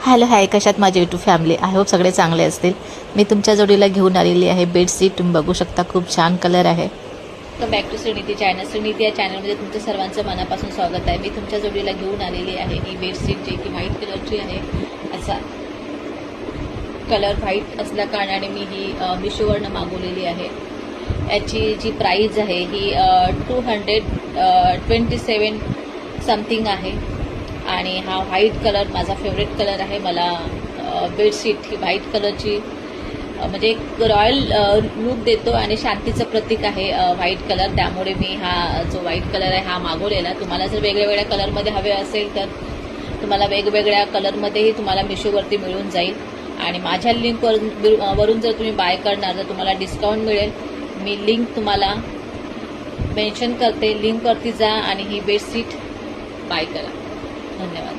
Hello hi, कशात माझी YouTube family. I hope सगळे चांगले असतील. मी तुमच्या जोडीला घेऊन आलेली आहे बेडशीट. तुम्ही बघू शकता, खूप छान कलर आहे. Welcome back to Shrinidhi channel. Shrinidhi या चॅनलमध्ये तुमचं सर्वांचं मनापासून स्वागत आहे. मी तुमच्या जोडीला घेऊन आलेली आहे ही बेडशीट, जी की व्हाईट कलरची आहे. असा कलर व्हाईट असल्या कारणाने मी ही मिशोवरनं मागवलेली आहे. याची जी प्राईज आहे ही 227 समथिंग आहे. आणि हा व्हाईट कलर माझा फेवरेट कलर आहे. मला बेडशीट ही व्हाईट कलरची म्हणजे एक रॉयल लुक देतो आणि शांतीचं प्रतीक आहे व्हाईट कलर. त्यामुळे मी हा जो व्हाईट कलर आहे हा मागवलेला. तुम्हाला जर वेगवेगळ्या कलरमध्ये हवे असेल तर तुम्हाला वेगवेगळ्या कलरमध्येही तुम्हाला मिशोवरती मिळून जाईल. आणि माझ्या लिंकवरून जर तुम्ही बाय करणार तर तुम्हाला डिस्काउंट मिळेल. मी लिंक तुम्हाला मेन्शन करते. लिंकवरती जा आणि ही बेडशीट बाय करा. धन्यवाद.